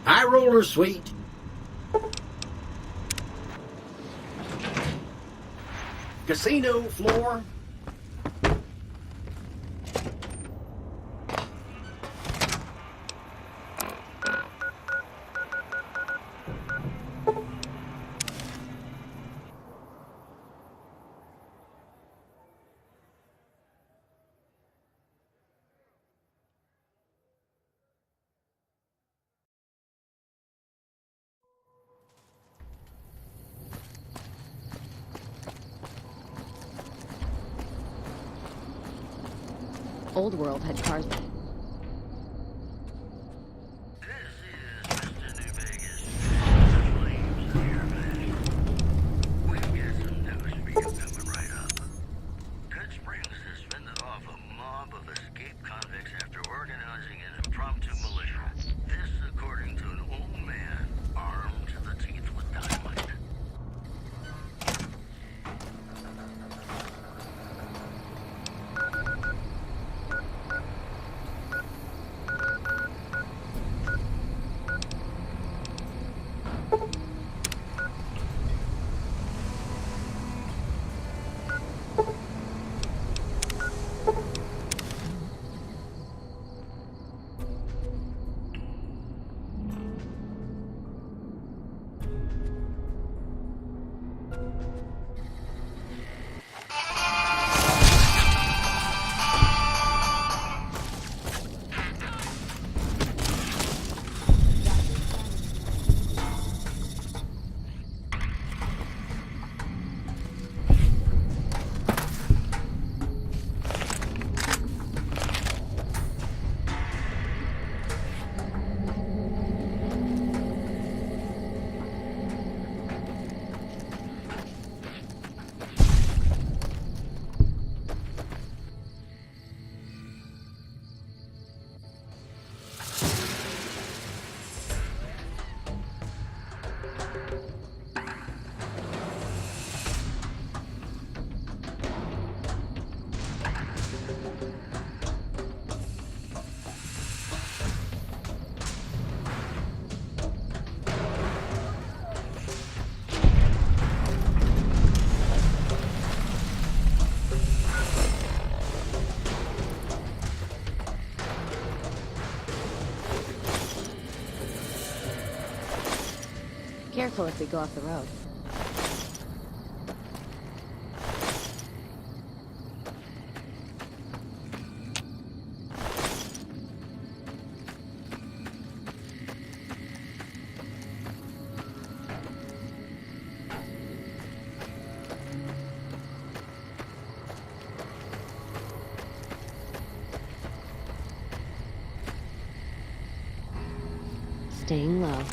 High roller, sweet. Casino floor. Old World had cars. Careful if we go off the road. Staying low.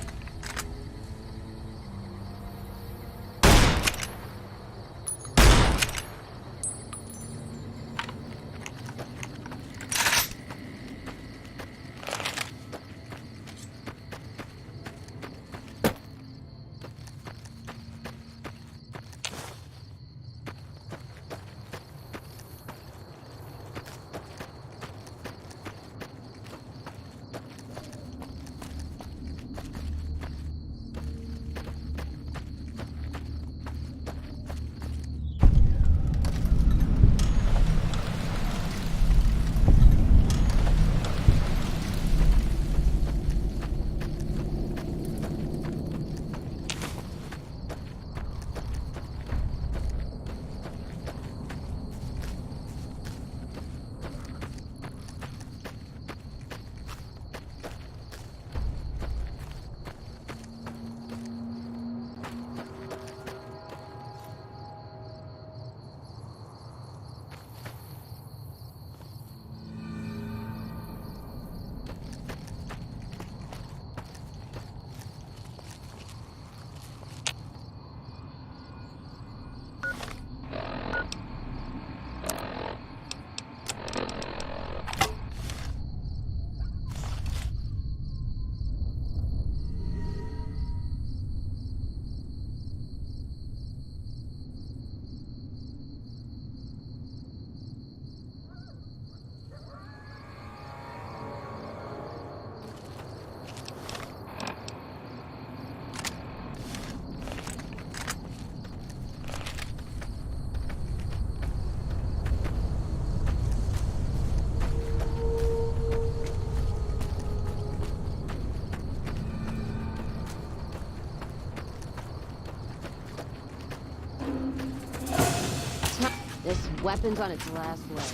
Weapons on its last leg.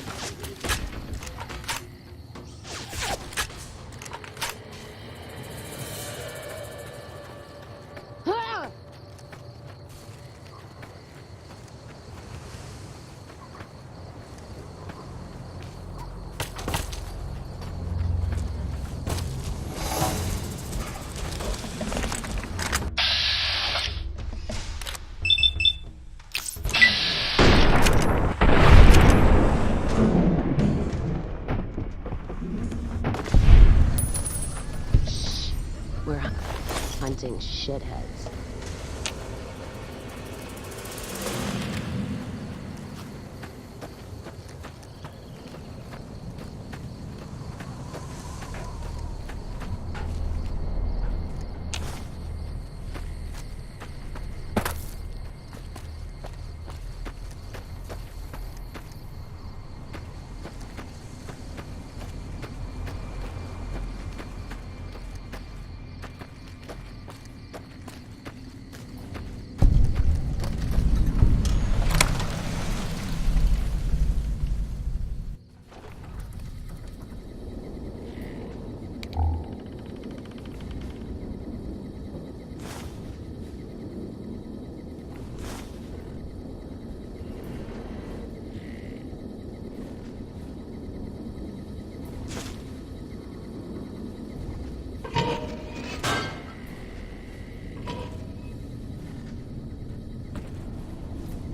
Ah! We're hunting shitheads.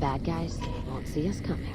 Bad guys won't see us coming.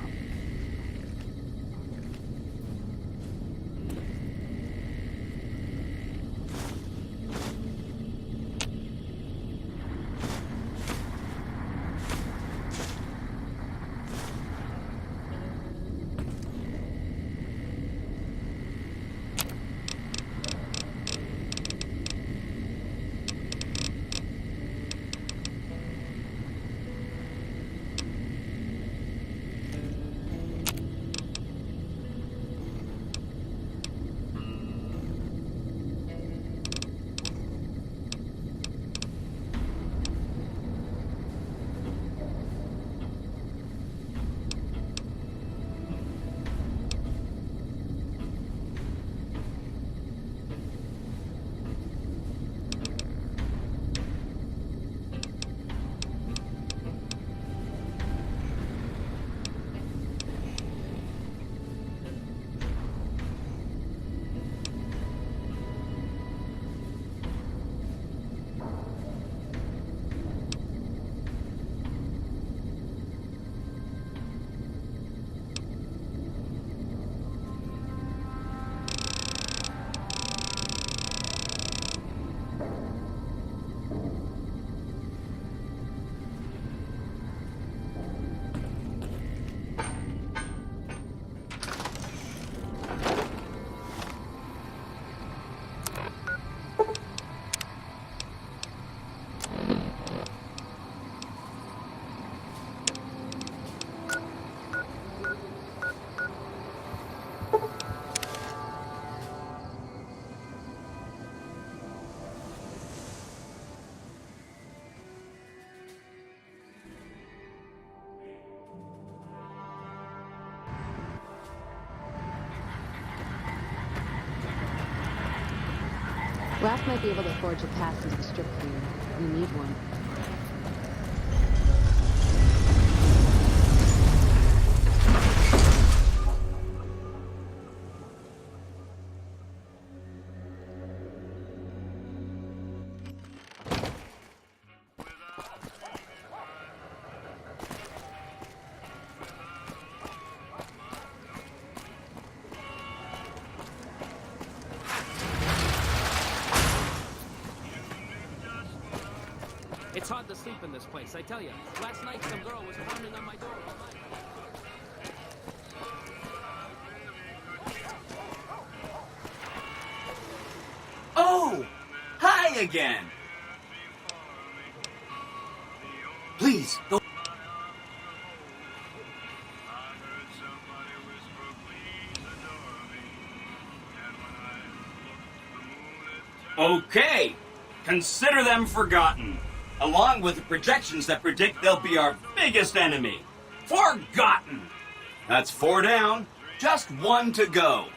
Raph might be able to forge a pass into the strip for you. You need one. It's hard to sleep in this place, I tell you. Last night, some girl was pounding on my door all night. Oh! Hi again! Please, go. Okay, consider them forgotten, along with the projections that predict they'll be our biggest enemy. Forgotten! That's 4 down. Just 1 to go.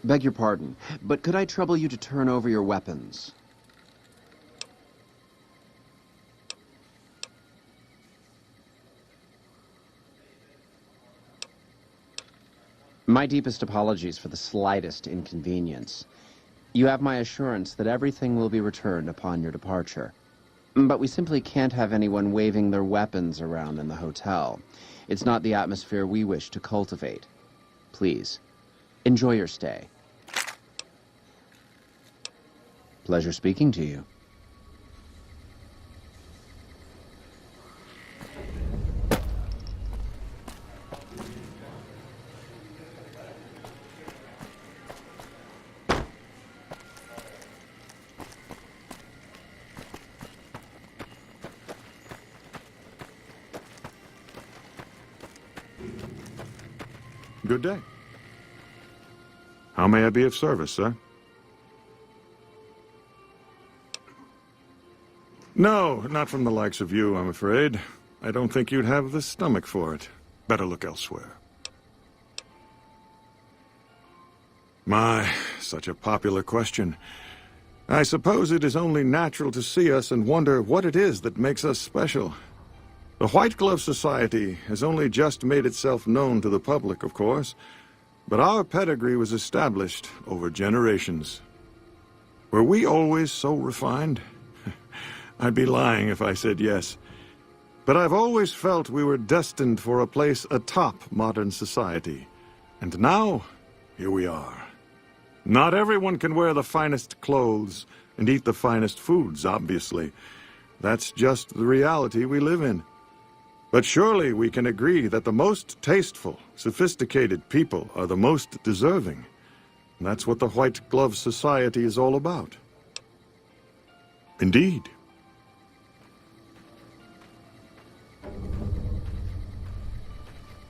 Beg your pardon, but could I trouble you to turn over your weapons? My deepest apologies for the slightest inconvenience. You have my assurance that everything will be returned upon your departure. But we simply can't have anyone waving their weapons around in the hotel. It's not the atmosphere we wish to cultivate. Please, enjoy your stay. Pleasure speaking to you. Good day. How may I be of service, sir? No, not from the likes of you, I'm afraid. I don't think you'd have the stomach for it. Better look elsewhere. My, such a popular question. I suppose it is only natural to see us and wonder what it is that makes us special. The White Glove Society has only just made itself known to the public, of course, but our pedigree was established over generations. Were we always so refined? I'd be lying if I said yes. But I've always felt we were destined for a place atop modern society. And now, here we are. Not everyone can wear the finest clothes and eat the finest foods, obviously. That's just the reality we live in. But surely we can agree that the most tasteful, sophisticated people are the most deserving. And that's what the White Glove Society is all about. Indeed.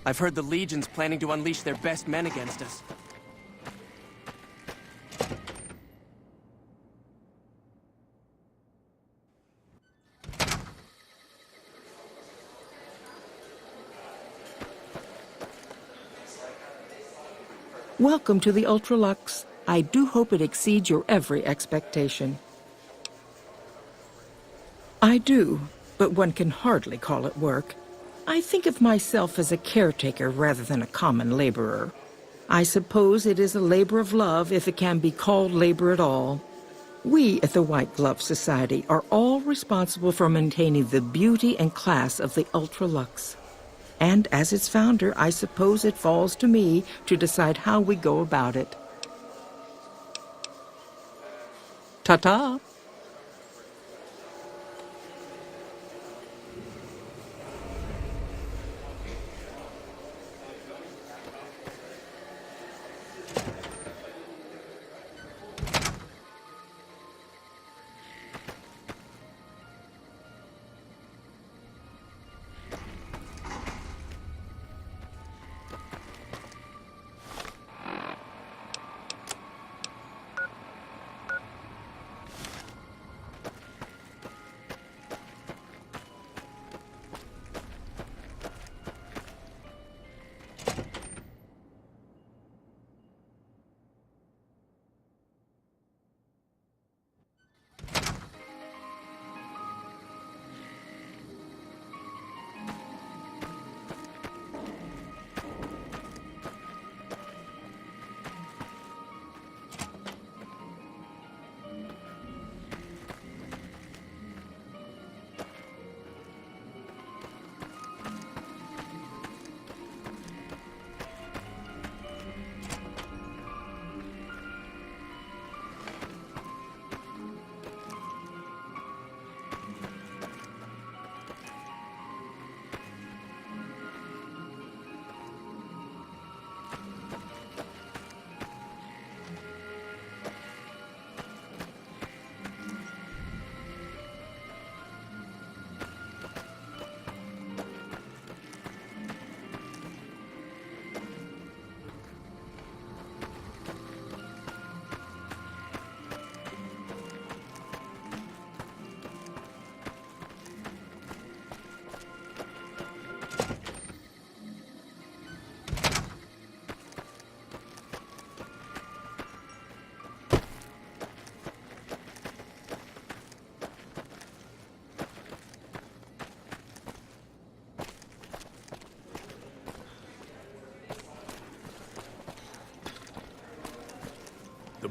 I've heard the Legion's planning to unleash their best men against us. Welcome to the Ultralux. I do hope it exceeds your every expectation. I do, but one can hardly call it work. I think of myself as a caretaker rather than a common laborer. I suppose it is a labor of love if it can be called labor at all. We at the White Glove Society are all responsible for maintaining the beauty and class of the Ultralux. And as its founder, I suppose it falls to me to decide how we go about it. Ta-ta!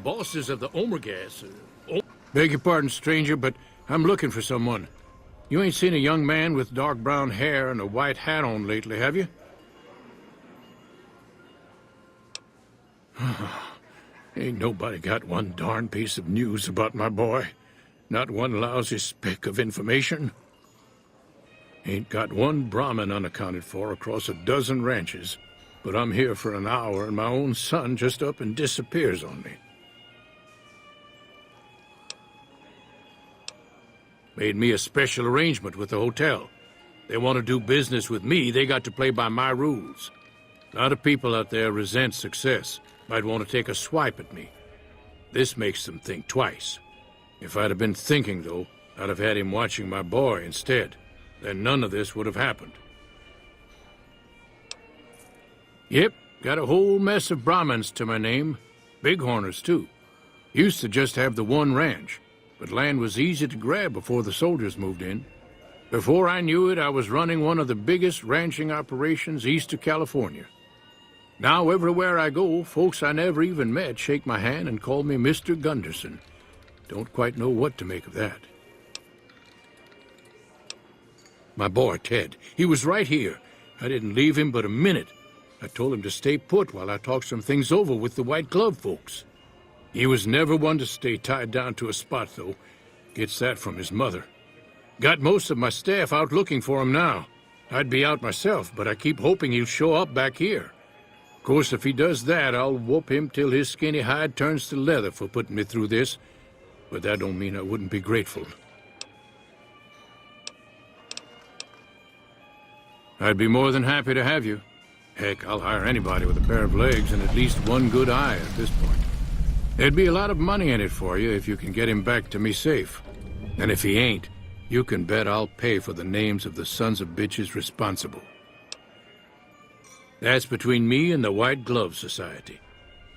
bosses of the Omergas. Beg your pardon, stranger, but I'm looking for someone. You ain't seen a young man with dark brown hair and a white hat on lately, have you? Ain't nobody got one darn piece of news about my boy. Not one lousy speck of information. Ain't got one Brahmin unaccounted for across a dozen ranches. But I'm here for an hour and my own son just up and disappears on me. Made me a special arrangement with the hotel. They want to do business with me, they got to play by my rules. A lot of people out there resent success. Might want to take a swipe at me. This makes them think twice. If I'd have been thinking, though, I'd have had him watching my boy instead. Then none of this would have happened. Yep, got a whole mess of Brahmins to my name. Bighorners, too. Used to just have the one ranch, but land was easy to grab before the soldiers moved in. Before I knew it, I was running one of the biggest ranching operations east of California. Now, everywhere I go, folks I never even met shake my hand and call me Mr. Gunderson. Don't quite know what to make of that. My boy, Ted, he was right here. I didn't leave him but a minute. I told him to stay put while I talked some things over with the White Glove folks. He was never one to stay tied down to a spot, though. Gets that from his mother. Got most of my staff out looking for him now. I'd be out myself, but I keep hoping he'll show up back here. Of course, if he does that, I'll whoop him till his skinny hide turns to leather for putting me through this. But that don't mean I wouldn't be grateful. I'd be more than happy to have you. Heck, I'll hire anybody with a pair of legs and at least one good eye at this point. There'd be a lot of money in it for you if you can get him back to me safe. And if he ain't, you can bet I'll pay for the names of the sons of bitches responsible. That's between me and the White Glove Society.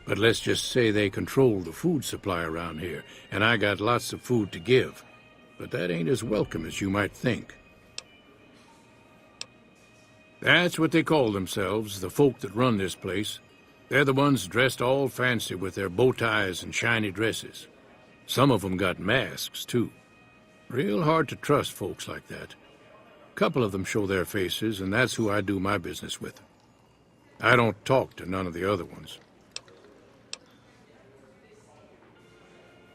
But let's just say they control the food supply around here, and I got lots of food to give. But that ain't as welcome as you might think. That's what they call themselves, the folk that run this place. They're the ones dressed all fancy with their bow ties and shiny dresses. Some of them got masks, too. Real hard to trust folks like that. A couple of them show their faces, and that's who I do my business with. I don't talk to none of the other ones.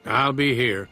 I'll be here.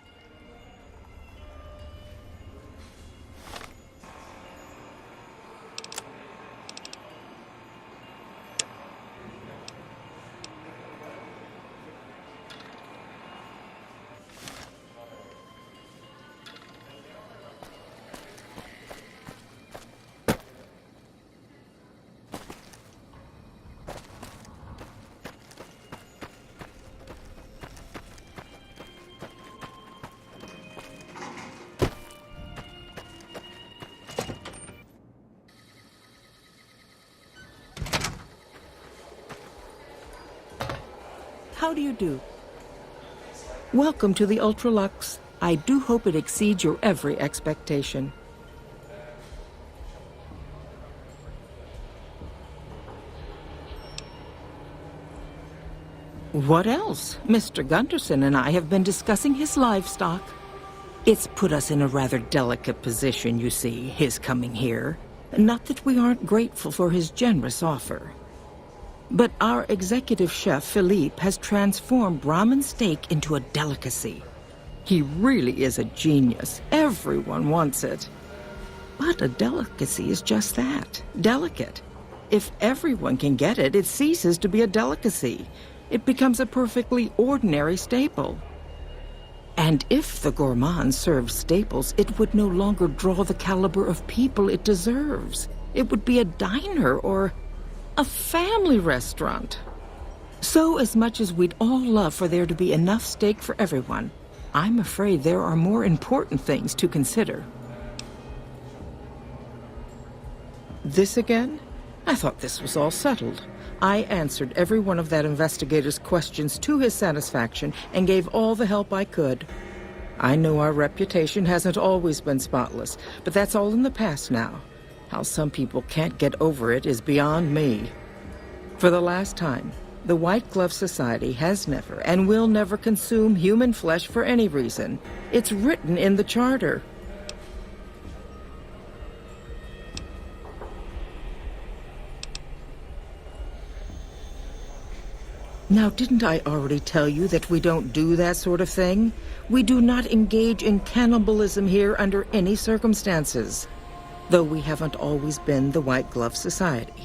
How do you do? Welcome to the Ultralux. I do hope it exceeds your every expectation. What else? Mr. Gunderson and I have been discussing his livestock. It's put us in a rather delicate position, you see, his coming here. Not that we aren't grateful for his generous offer. But our executive chef, Philippe, has transformed Brahmin steak into a delicacy. He really is a genius. Everyone wants it. But a delicacy is just that, delicate. If everyone can get it, it ceases to be a delicacy. It becomes a perfectly ordinary staple. And if the gourmand served staples, it would no longer draw the caliber of people it deserves. It would be a diner or a family restaurant. So as much as we'd all love for there to be enough steak for everyone, I'm afraid there are more important things to consider. This again? I thought this was all settled. I answered every one of that investigator's questions to his satisfaction and gave all the help I could. I know our reputation hasn't always been spotless, but that's all in the past now. How some people can't get over it is beyond me. For the last time, The White Glove Society has never and will never consume human flesh for any reason. It's written in the charter. Now, didn't I already tell you that we don't do that sort of thing? We do not engage in cannibalism here under any circumstances. Though we haven't always been the White Glove Society.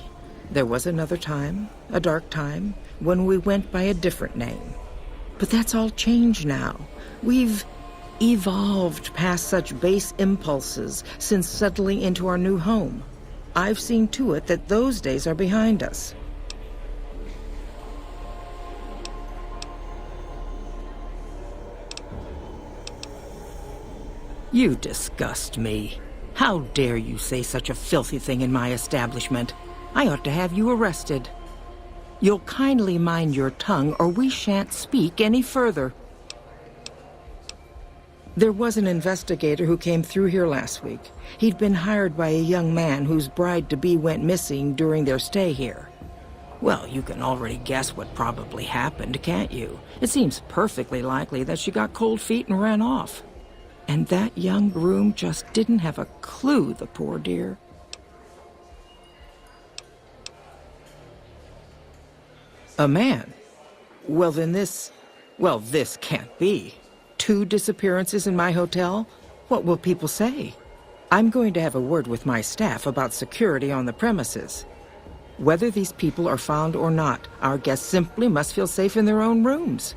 There was another time, a dark time, when we went by a different name. But that's all changed now. We've evolved past such base impulses since settling into our new home. I've seen to it that those days are behind us. You disgust me. How dare you say such a filthy thing in my establishment? I ought to have you arrested. You'll kindly mind your tongue, or we shan't speak any further. There was an investigator who came through here last week. He'd been hired by a young man whose bride-to-be went missing during their stay here. Well, you can already guess what probably happened, can't you? It seems perfectly likely that she got cold feet and ran off. And that young groom just didn't have a clue, the poor dear. A man? Well, then this can't be. 2 disappearances in my hotel? What will people say? I'm going to have a word with my staff about security on the premises. Whether these people are found or not, our guests simply must feel safe in their own rooms.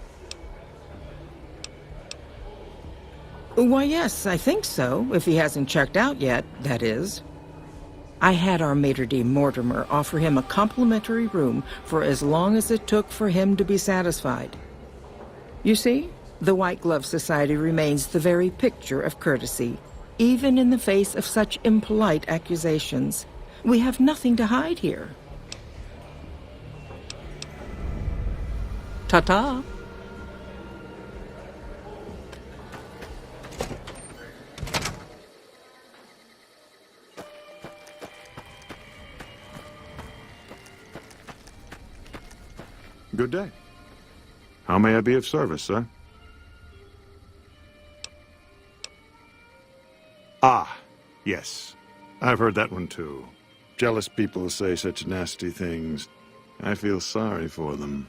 Why, yes, I think so, if he hasn't checked out yet, that is. I had our maitre d' Mortimer offer him a complimentary room for as long as it took for him to be satisfied. You see, the White Glove Society remains the very picture of courtesy, even in the face of such impolite accusations. We have nothing to hide here. Ta-ta. Good day. How may I be of service, sir? Ah, yes. I've heard that one too. Jealous people say such nasty things. I feel sorry for them.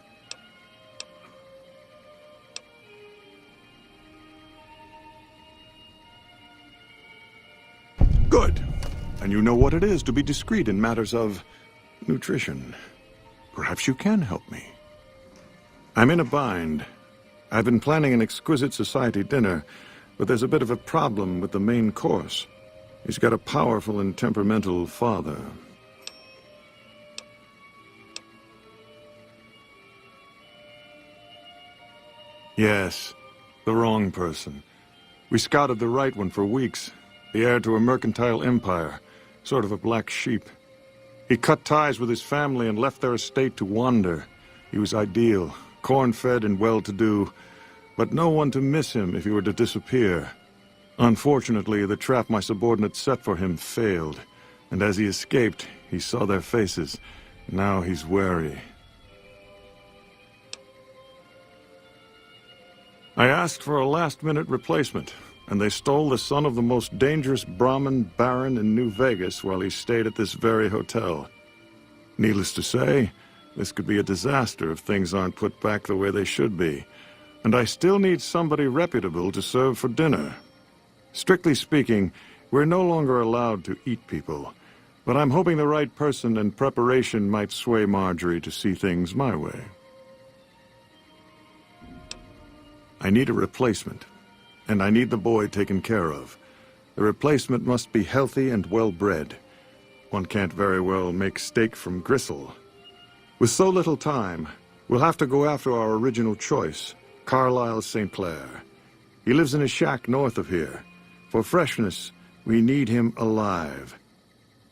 Good. And you know what it is to be discreet in matters of nutrition. Perhaps you can help me. I'm in a bind. I've been planning an exquisite society dinner, but there's a bit of a problem with the main course. He's got a powerful and temperamental father. Yes, the wrong person. We scouted the right one for weeks. The heir to a mercantile empire, sort of a black sheep. He cut ties with his family and left their estate to wander. He was ideal. Corn-fed and well-to-do, but no one to miss him if he were to disappear. Unfortunately, the trap my subordinates set for him failed, and as he escaped, he saw their faces. Now he's wary. I asked for a last-minute replacement, and they stole the son of the most dangerous Brahmin baron in New Vegas while he stayed at this very hotel. Needless to say, this could be a disaster if things aren't put back the way they should be. And I still need somebody reputable to serve for dinner. Strictly speaking, we're no longer allowed to eat people. But I'm hoping the right person and preparation might sway Marjorie to see things my way. I need a replacement. And I need the boy taken care of. The replacement must be healthy and well-bred. One can't very well make steak from gristle. With so little time, we'll have to go after our original choice, Carlisle St. Clair. He lives in a shack north of here. For freshness, we need him alive.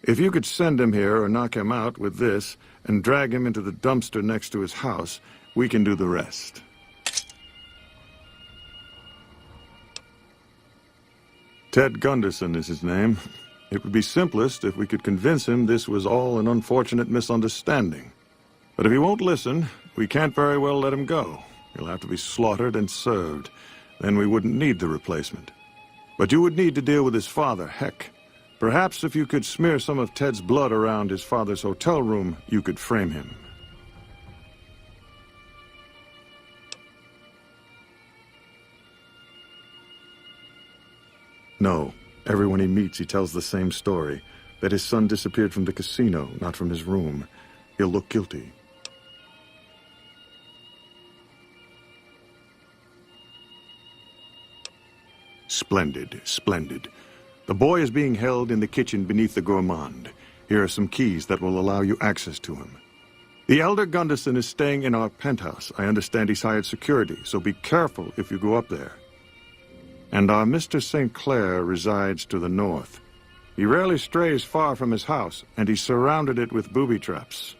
If you could send him here or knock him out with this and drag him into the dumpster next to his house, we can do the rest. Ted Gunderson is his name. It would be simplest if we could convince him this was all an unfortunate misunderstanding. But if he won't listen, We can't very well let him go. He'll have to be slaughtered and served. Then we wouldn't need the replacement. But you would need to deal with his father, Heck. Perhaps if you could smear some of Ted's blood around his father's hotel room, you could frame him. No. Everyone he meets, he tells the same story. That his son disappeared from the casino, not from his room. He'll look guilty. Splendid, splendid. The boy is being held in the kitchen beneath the gourmand. Here are some keys that will allow you access to him. The Elder Gunderson is staying in our penthouse. I understand he's hired security, so be careful if you go up there. And our Mr. St. Clair resides to the north. He rarely strays far from his house, and he's surrounded it with booby traps.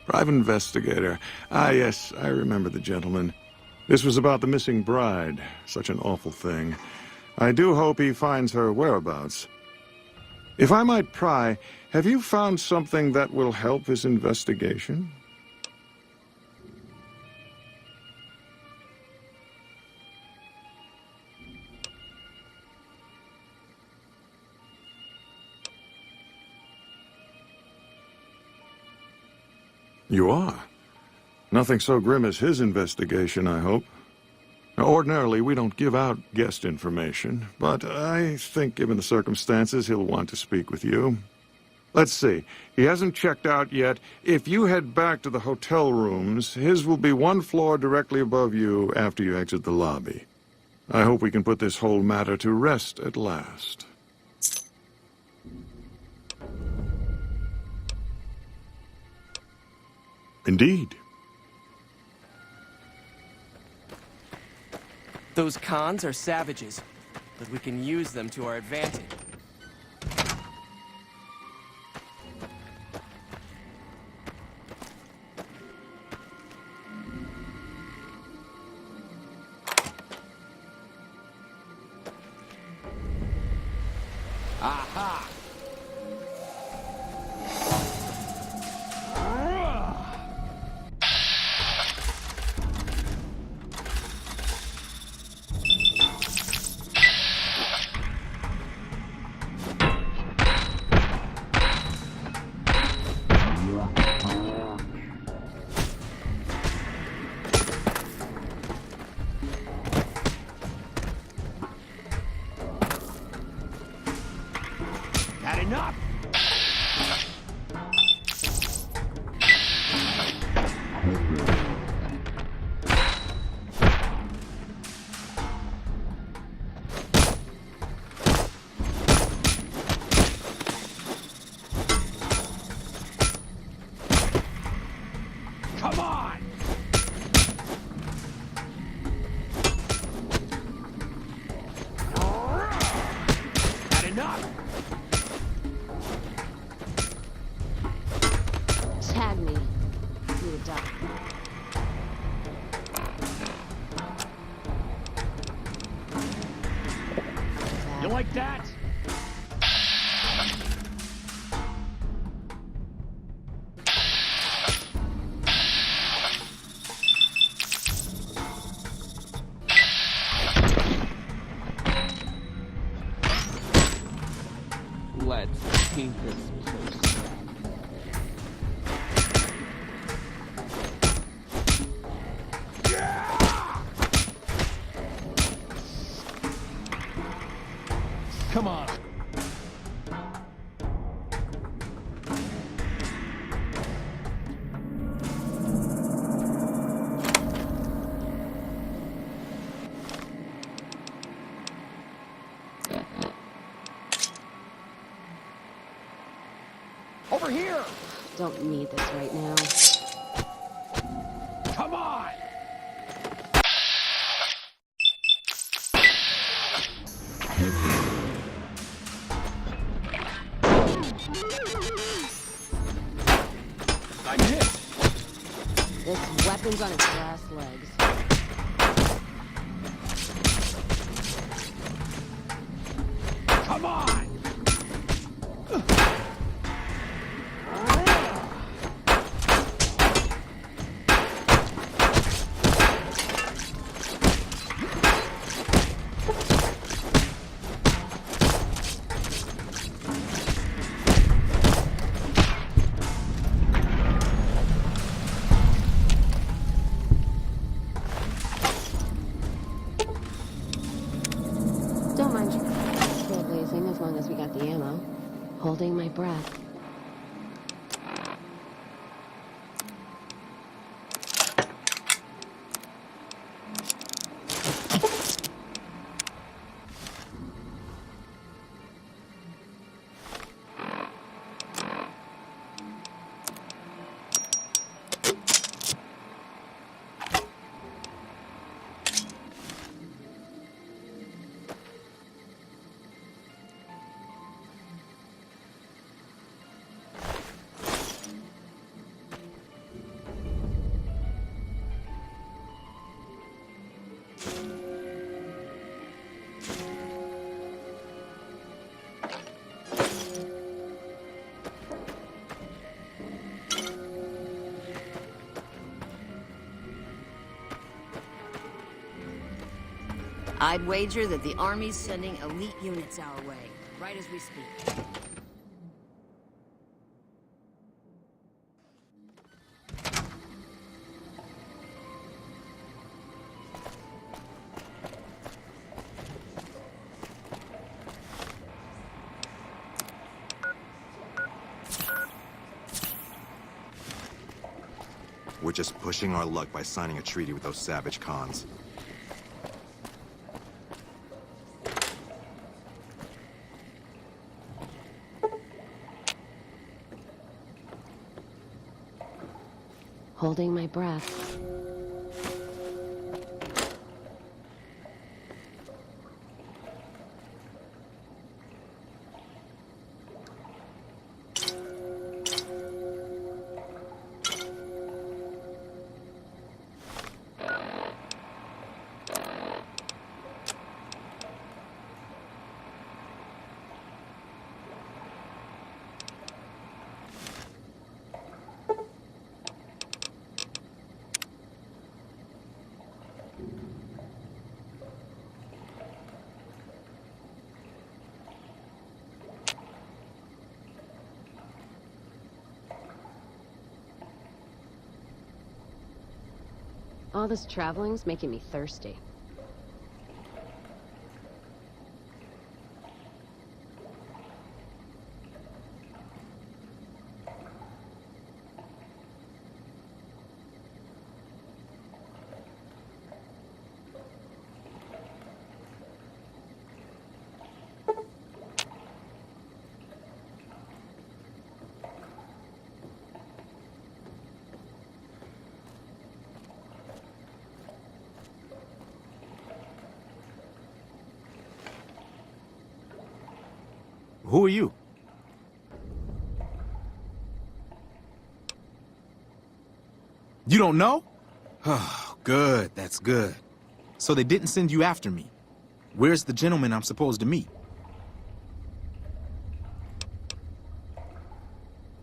Private investigator. Ah, yes, I remember the gentleman. This was about the missing bride. Such an awful thing. I do hope he finds her whereabouts. If I might pry, have you found something that will help his investigation? You are. Nothing so grim as his investigation, I hope. Now, ordinarily, we don't give out guest information, but I think given the circumstances, he'll want to speak with you. Let's see. He hasn't checked out yet. If you head back to the hotel rooms, his will be one floor directly above you after you exit the lobby. I hope we can put this whole matter to rest at last. Indeed. Those cons are savages, but we can use them to our advantage. Aha! Had enough! Come on! Had enough! Tag me. You would die. You like that? Let's paint this place. Come on. Over here! Don't need this right now. Come on! I'm hit! This weapon's on its last legs. Come on! Don't mind trailblazing as long as we got the ammo. Holding my breath. I'd wager that the Army's sending elite units our way, right as we speak. We're just pushing our luck by signing a treaty with those savage Khans. Holding my breath. All this traveling's making me thirsty. Who are you? You don't know? Oh, good, that's good. So they didn't send you after me. Where's the gentleman I'm supposed to meet?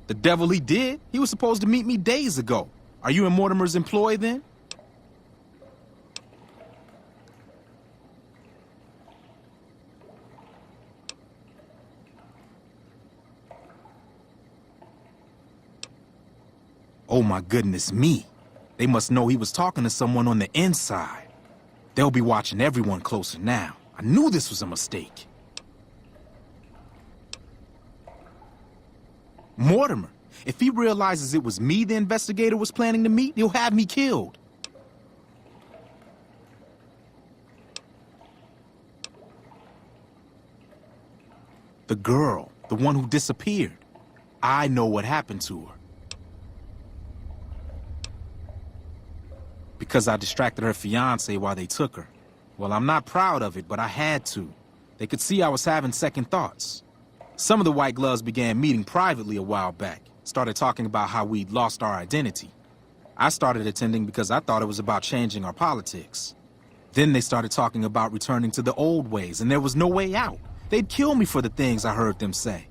The devil he did? He was supposed to meet me days ago. Are you in Mortimer's employ then? Oh my goodness me. They must know he was talking to someone on the inside. They'll be watching everyone closer now. I knew this was a mistake. Mortimer, if he realizes it was me the investigator was planning to meet, he'll have me killed. The girl, the one who disappeared. I know what happened to her. Because I distracted her fiancé while they took her. Well, I'm not proud of it, but I had to. They could see I was having second thoughts. Some of the White Gloves began meeting privately a while back. Started talking about how we'd lost our identity. I started attending because I thought it was about changing our politics. Then they started talking about returning to the old ways, and there was no way out. They'd kill me for the things I heard them say.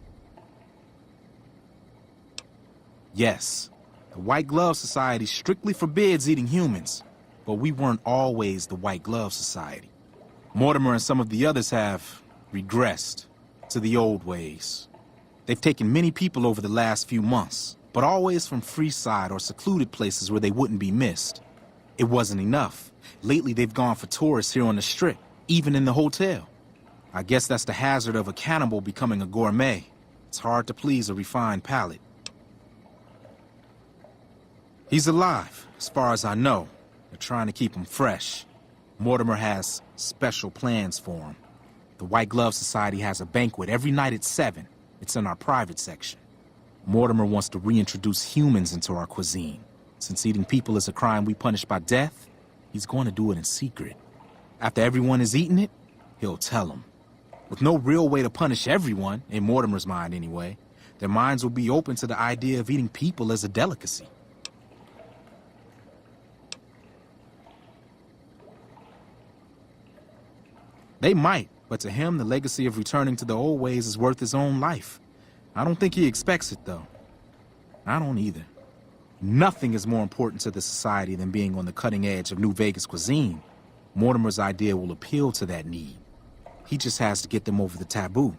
Yes, the White Glove Society strictly forbids eating humans, but we weren't always the White Glove Society. Mortimer and some of the others have regressed to the old ways. They've taken many people over the last few months, but always from Freeside or secluded places where they wouldn't be missed. It wasn't enough. Lately, they've gone for tourists here on the Strip, even in the hotel. I guess that's the hazard of a cannibal becoming a gourmet. It's hard to please a refined palate. He's alive, as far as I know. They're trying to keep him fresh. Mortimer has special plans for him. The White Glove Society has a banquet every night at 7. It's in our private section. Mortimer wants to reintroduce humans into our cuisine. Since eating people is a crime we punish by death, he's going to do it in secret. After everyone has eaten it, he'll tell them. With no real way to punish everyone, in Mortimer's mind anyway, their minds will be open to the idea of eating people as a delicacy. They might, but to him, the legacy of returning to the old ways is worth his own life. I don't think he expects it, though. I don't either. Nothing is more important to the society than being on the cutting edge of New Vegas cuisine. Mortimer's idea will appeal to that need. He just has to get them over the taboo.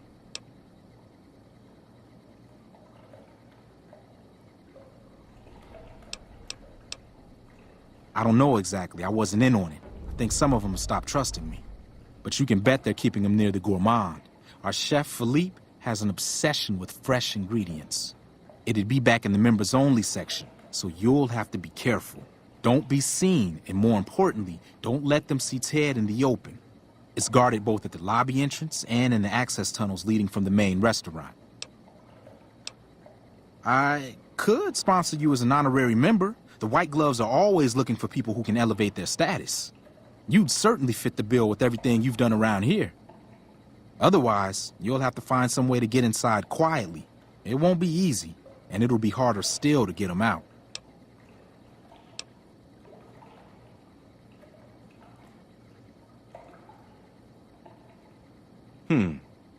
I don't know exactly. I wasn't in on it. I think some of them have stopped trusting me. But you can bet they're keeping him near the gourmand. Our chef, Philippe, has an obsession with fresh ingredients. It'd be back in the members-only section, so you'll have to be careful. Don't be seen, and more importantly, don't let them see Ted in the open. It's guarded both at the lobby entrance and in the access tunnels leading from the main restaurant. I could sponsor you as an honorary member. The White Gloves are always looking for people who can elevate their status. You'd certainly fit the bill with everything you've done around here. Otherwise, you'll have to find some way to get inside quietly. It won't be easy, and it'll be harder still to get them out.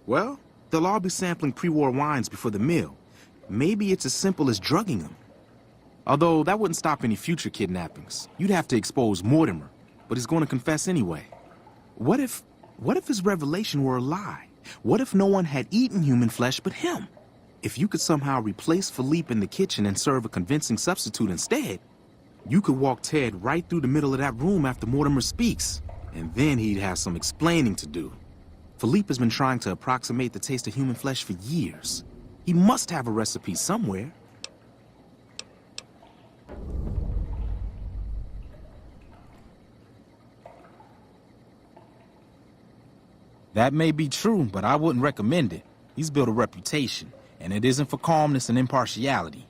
Well, they'll all be sampling pre-war wines before the meal. Maybe it's as simple as drugging them. Although that wouldn't stop any future kidnappings. You'd have to expose Mortimer, but he's going to confess anyway. What if his revelation were a lie? What if no one had eaten human flesh but him? If you could somehow replace Philippe in the kitchen and serve a convincing substitute instead, you could walk Ted right through the middle of that room after Mortimer speaks, and then he'd have some explaining to do. Philippe has been trying to approximate the taste of human flesh for years. He must have a recipe somewhere. That may be true, but I wouldn't recommend it. He's built a reputation, and it isn't for calmness and impartiality.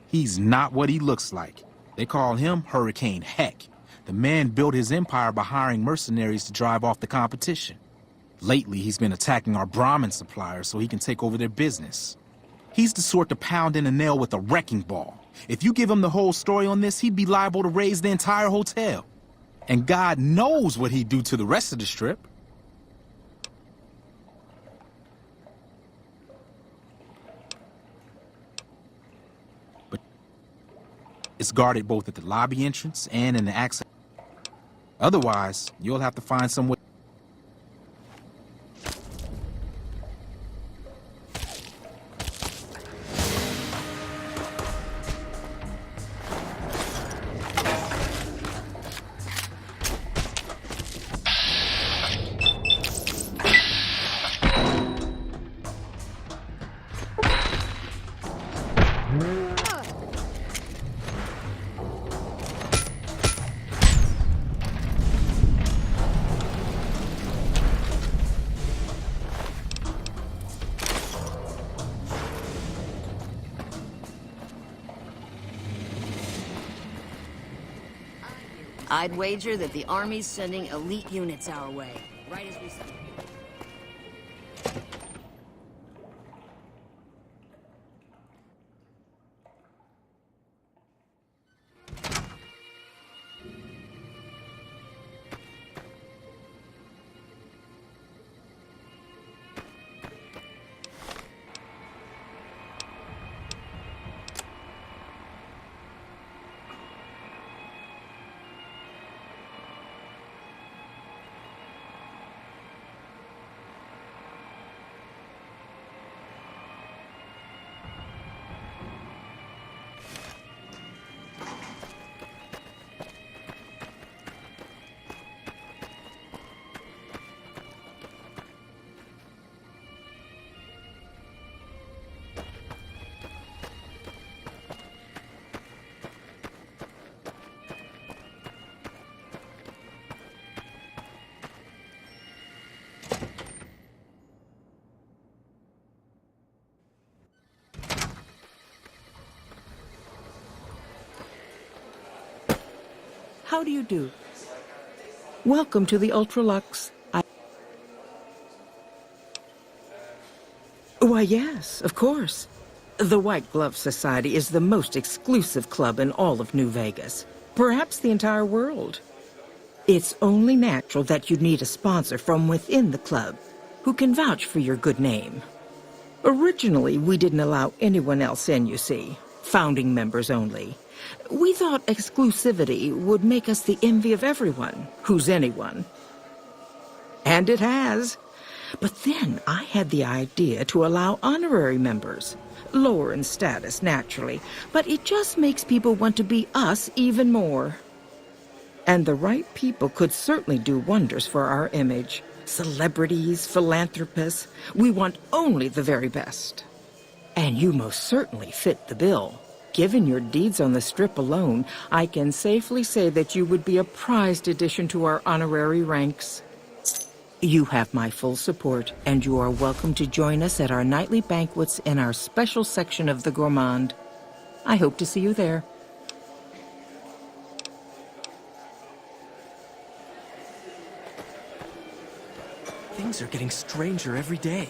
He's not what he looks like. They call him Hurricane Heck. The man built his empire by hiring mercenaries to drive off the competition. Lately, he's been attacking our Brahmin suppliers so he can take over their business. He's the sort to pound in a nail with a wrecking ball. If you give him the whole story on this, he'd be liable to raise the entire hotel. And God knows what he'd do to the rest of the Strip. But it's guarded both at the lobby entrance and in the access. Otherwise, you'll have to find some way. I'd wager that the Army's sending elite units our way, right as we speak. How do you do? Welcome to the Ultralux. Why, yes, of course. The White Glove Society is the most exclusive club in all of New Vegas. Perhaps the entire world. It's only natural that you'd need a sponsor from within the club who can vouch for your good name. Originally, we didn't allow anyone else in, you see. Founding members only. We thought exclusivity would make us the envy of everyone who's anyone. And it has. But then I had the idea to allow honorary members. Lower in status, naturally, but it just makes people want to be us even more. And the right people could certainly do wonders for our image. Celebrities, philanthropists, we want only the very best. And you most certainly fit the bill. Given your deeds on the Strip alone, I can safely say that you would be a prized addition to our honorary ranks. You have my full support, and you are welcome to join us at our nightly banquets in our special section of the Gourmand. I hope to see you there. Things are getting stranger every day.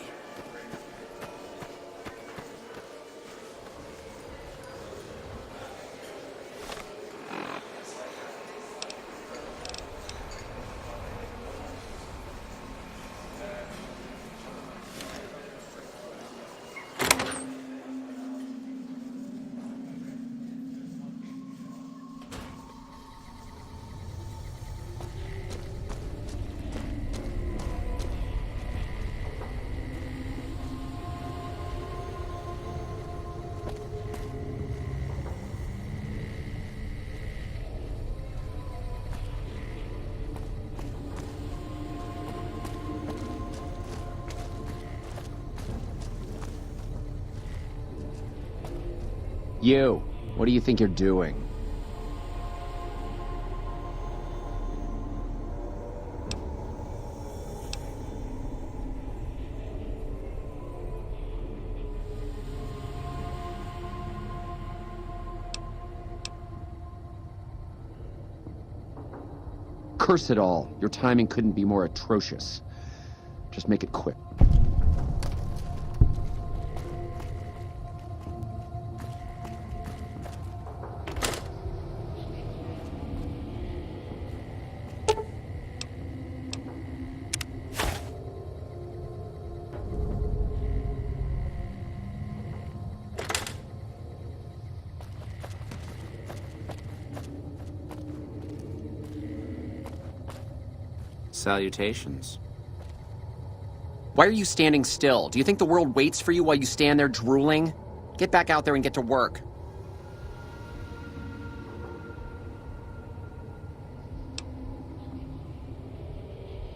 You, what do you think you're doing? Curse it all. Your timing couldn't be more atrocious. Just make it quick. Salutations. Why are you standing still? Do you think the world waits for you while you stand there drooling? Get back out there and get to work.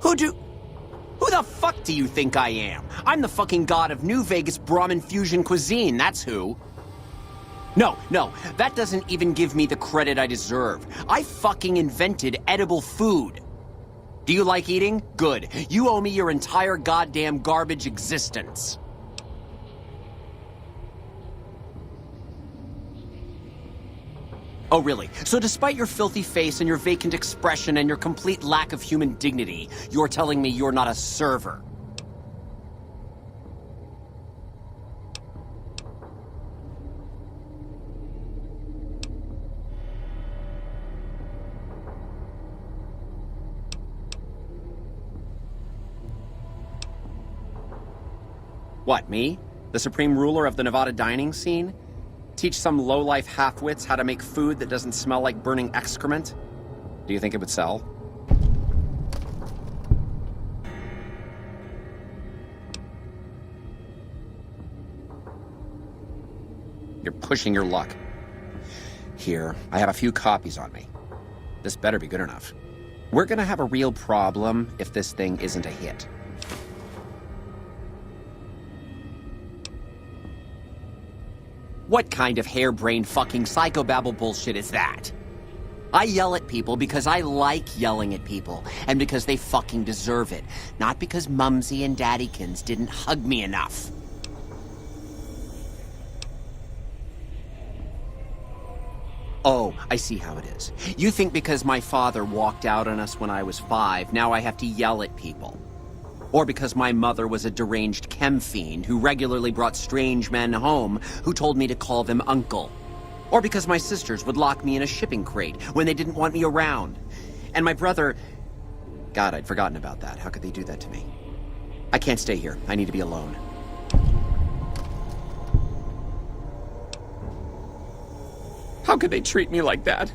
Who the fuck do you think I am? I'm the fucking god of New Vegas Brahmin fusion cuisine, that's who. No, that doesn't even give me the credit I deserve. I fucking invented edible food. Do you like eating? Good. You owe me your entire goddamn garbage existence. Oh, really? So despite your filthy face and your vacant expression and your complete lack of human dignity, you're telling me you're not a server? What, me? The supreme ruler of the Nevada dining scene? Teach some low-life half-wits how to make food that doesn't smell like burning excrement? Do you think it would sell? You're pushing your luck. Here, I have a few copies on me. This better be good enough. We're gonna have a real problem if this thing isn't a hit. What kind of harebrained fucking psychobabble bullshit is that? I yell at people because I like yelling at people, and because they fucking deserve it, not because Mumsy and Daddykins didn't hug me enough. Oh, I see how it is. You think because my father walked out on us when I was 5, now I have to yell at people. Or because my mother was a deranged chem fiend who regularly brought strange men home who told me to call them uncle. Or because my sisters would lock me in a shipping crate when they didn't want me around. And my brother... God, I'd forgotten about that. How could they do that to me? I can't stay here. I need to be alone. How could they treat me like that?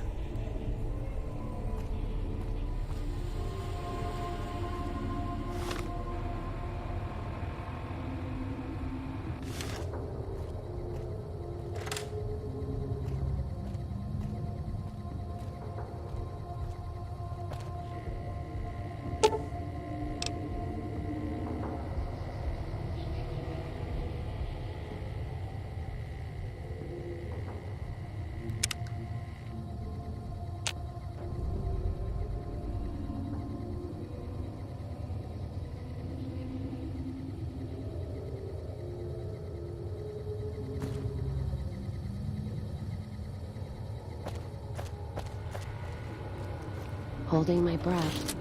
Holding my breath.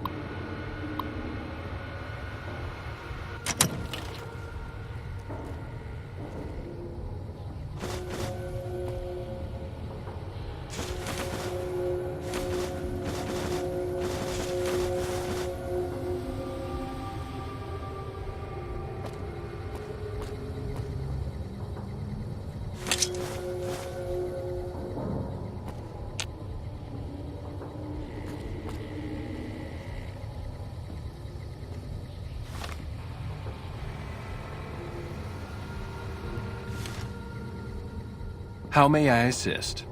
How may I assist?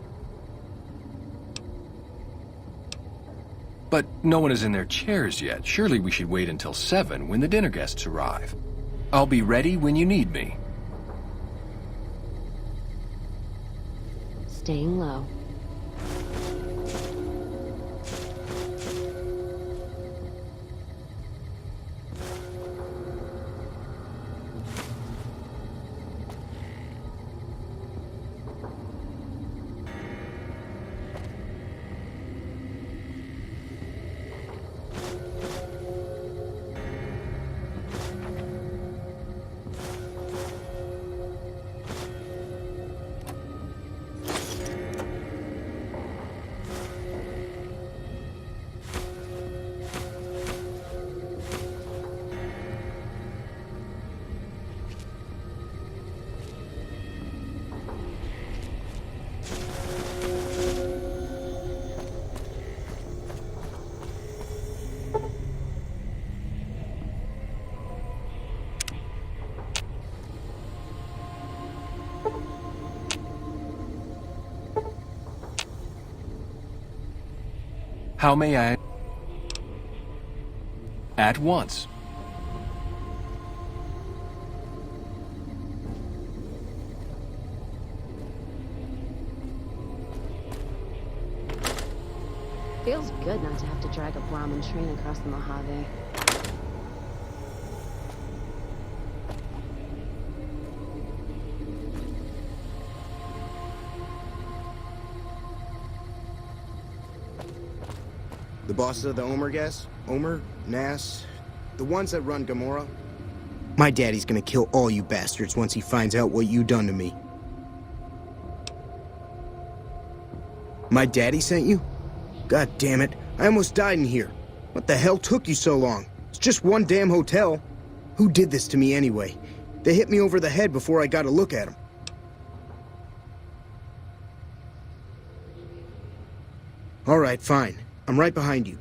But no one is in their chairs yet. Surely we should wait until 7 when the dinner guests arrive. I'll be ready when you need me. Staying low. How may I... At once. Feels good not to have to drag a Brahmin train across the Mojave. The bosses of the Omer guys? Omer? Nass? The ones that run Gamora? My daddy's gonna kill all you bastards once he finds out what you done to me. My daddy sent you? God damn it, I almost died in here. What the hell took you so long? It's just one damn hotel. Who did this to me anyway? They hit me over the head before I got a look at them. All right, fine. I'm right behind you.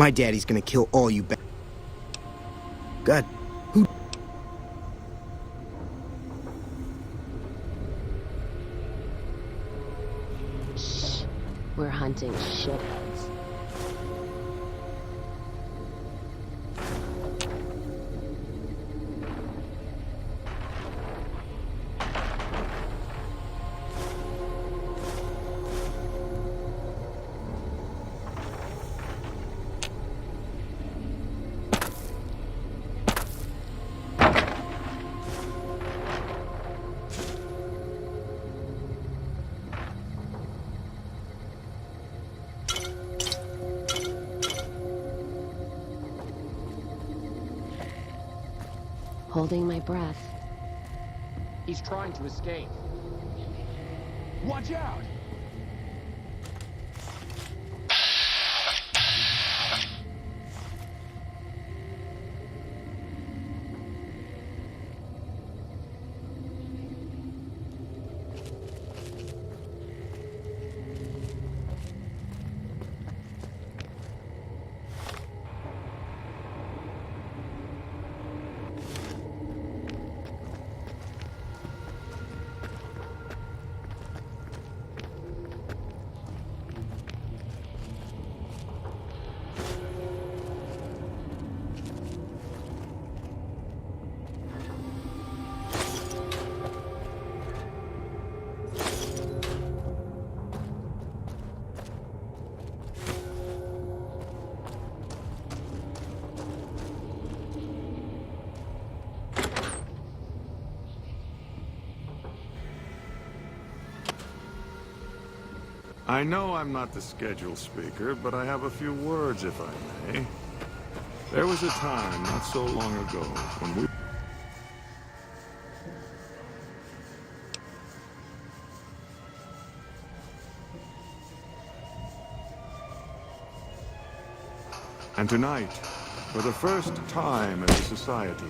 My daddy's gonna kill all you God, who... Shh. We're hunting shitheads. Holding my breath. He's trying to escape. Watch out! I know I'm not the scheduled speaker, but I have a few words, if I may. There was a time, not so long ago, when we... And tonight, for the first time as a society,